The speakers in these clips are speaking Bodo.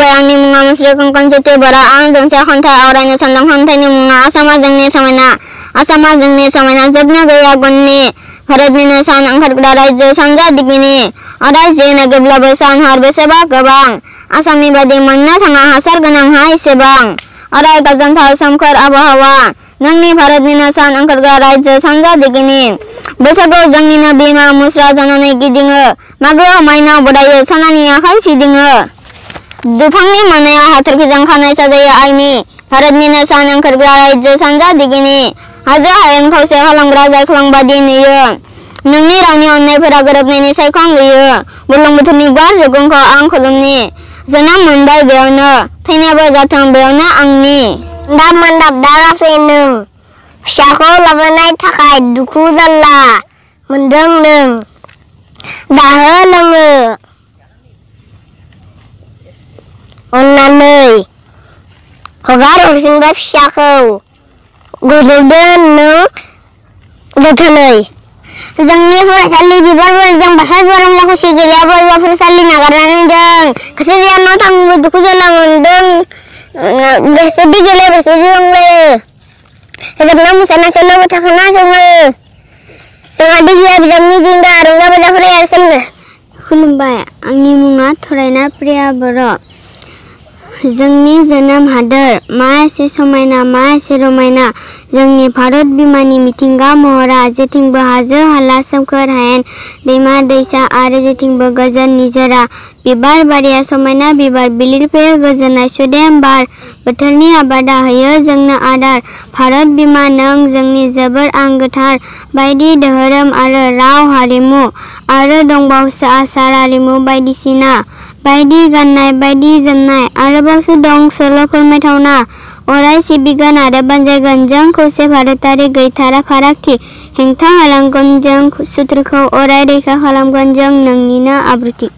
खुलुमबाय आंनि मुङा मुस्रि कंकन चेति बर' आं दोंसे खन्थाइ आवरायनो सानदों। खन्थाइनि मुङा आसामा जोंनि समायना। आसामा जोंनि समायना जोबनो गैया गुननि भारतनिनो सान ओंखारग्रा रायजो सानजा दिगनि अराय जे नागिरब्लाबो सान हर बेसेबा गोबां आसामनि बादि मोननो थाङा हासार गोनां हा एसेबां अराय गोजोनथाव सोमखोर आबहावा नोंनि भारतनिनो सान ओंखारग्रा रायजो सानजा दिगनि बैसागुआव जोंनिनो बिमा मुस्रा जानानै गिदिङो मागोआव माइनाव बरायो सनानि आखाइ फिदिङो दुफांनि मोनायाव हाथरखिजों खानाय साजायो आइनि भारतनिनो सान ओंखारग्रा रायजो सानजा दिगनि हाजो हायेन खावसे खालामग्रा जायख्लं बादि नुयो नोंनि रावनि अननायफोरा गोरोबनायनि सायखं गैयो बुरलुंबुथुरनि गुवार रुगुंखौ आं खुलुमनि जोनोम मोनबाय बेयावनो थैनायबो जाथों बेयावनो आंनि दाब मोनदाब दा गासै नों फिसाखौ लाबोनाय थाखाय दुखु जारला मोनदों नों जाहो लोङो अननानै हगार हरफिनबाय फिसाखौ गोजौदो नों जोथोनै जोंनि फरायसालि बिबारफोरजों बारसावजों रंजा खुसि गैया बयबो फरायसालि नागारनानै जों गासै जियानो थांबो दुखु जारला मोनदों बेसेदि गेले बेसेदि रंजायो जोबना मोसाना सोलोंबाय थाखाना जोङो जोंहा दिगिया बिजाबनि दिंगा रंजा बाजा फराया सोलोङो। खुलुमबाय आंनि मुङा थरायना प्रिया बर' जोंनि जोनोम हादोर मा एसे समायना मा एसे रमायना जोंनि भारत बिमानि मिथिंगा महरा जेथिंबो हाजो हाला सोमखोर हायेन दैमा दैसा आरो जेथिंबो गोजोन निजोरा बिबार बारिया समायना बिबार बिलिरफैयो गोजोननाय सुदेम बार बोथोरनि आबादा होयो जोंनो आदार भारत बिमा नों जोंनि जोबोर आंगोथार बायदि धोरोम आरो राव हारिमु आरो दंबावसो आसार आरिमु बायदिसिना बायदि गाननाय बायदि जोमनाय आरोबावसो दं सल' फोरमायथावना अराय सिबिगोन आरो बानजायगोन जों खौसे भारतारि गैथारा फारागथि हेंथा होलांगोन जों सुथुरखौ अराय रैखा खालामगोन जों नोंनिनो आब्रुथि।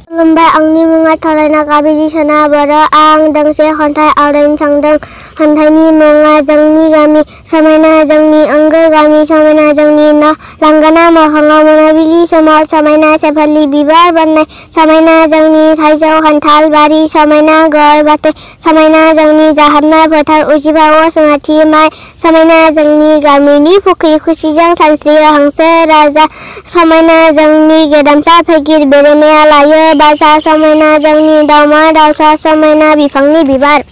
खुलुमबाय आंनि मुङा थरायना काबिलि सना बर' आं दोंसे खन्थाइ आवरायनो सानदों। खन्थाइनि मुङा जोंनि गामि समायना जोंनि आंगो गामि समायना जोंनि न' लांगोना मोखाङाव मोनाबिलि समाव समायना सेफालि बिबार बारनाय समायना जोंनि थाइजौ खान्थाल बारि समायना गय फाथै समायना जोंनि जाहारनाय फोथार उजिबावो सनाथि माइ समायना जोंनि गामिनि फुख्रि खुसिजों सानस्रियो हांसो राजा समायना जोंनि गेदामसा फैगिर बेरेमाया लायो बासा समायना जोंनि दाउमा दाउसा समायना बिफांनि बिबार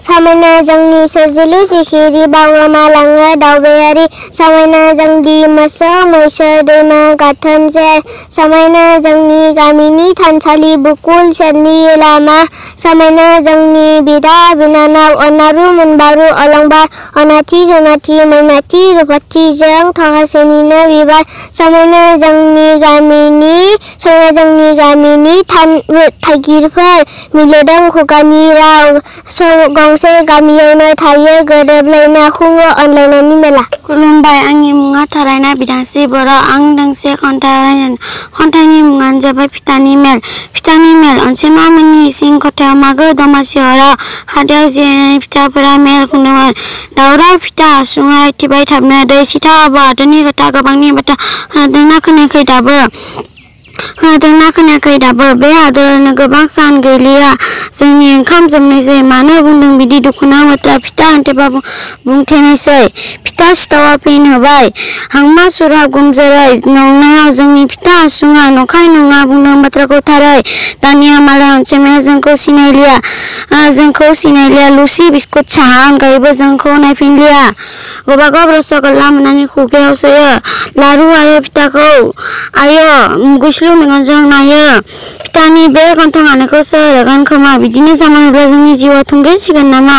समायना जोंनि सोरजिलु सिखिरि बावगोमा लाङो दावबायारि समायना जोंनि मोसौ मैसो दैमा गाथोन सेर समायना जोंनि गामिनि थानसालि बुकुल सेरनि लामा समायना जोंनि बिदा बिनानाव अनारु मोनबारु अलंबार अनाथि जनाथि मैनाथि रुपाथि जों थगासेनिनो बिबार समायना जोंनि गामिनि थागिरफोर मिलौदों खुगानि राव गंसे गामियावनो थायो गोरोबलायना खुङो अनलायनायनि मेला। खुलुमबाय आंनि मुङा थरायना बिदांस्रि बर' आं दोंसे खन्थाइ आवरायनो खन्थाइनि मुङानो जाबाय फिथानि मेल अनसुमा मोननि इसिं खथायाव मागो दमासि हराव खादायाव जिरायनानै फिथाफोरा मेल खुंदोंमोन दावराव फिथा हासुङा आइथिबाय थाबनो दै सिथाव आब' हादरनि खोथा गोबांनि बाथ्रा खोनादोंना खोनायाखै दाबो बे हादरानो गोबां सान गैलिया जोंनि ओंखाम जोबनायसै मानो बुंदों बिदि दुखुना बाथ्रा फिथा हान्थेबा बुंथेनायसै फिथा सिथावा फिन होबाय हांमा सुरा गुमजोरै नंनायाव जोंनि फिथा हासुङा नंखाय नङा बुंदों बाथ्राखौ थारै दानिया मालाय अनसुमाया जोंखौ सिनायलिया लुसि बिस्कुट साहा अनगायैबो जोंखौ नायफिनलिया गबागाव रसगल्ला मोननानै खुगायाव सोयो लारु आरो फिथाखौ आयो गुस्लु मेगनजों नायो फिथानि बे गन्थं हानायखौ सोर होगोन खोमा बिदिनो जामारोब्ला जोंनि जिउआ थुंगेसिगोन नामा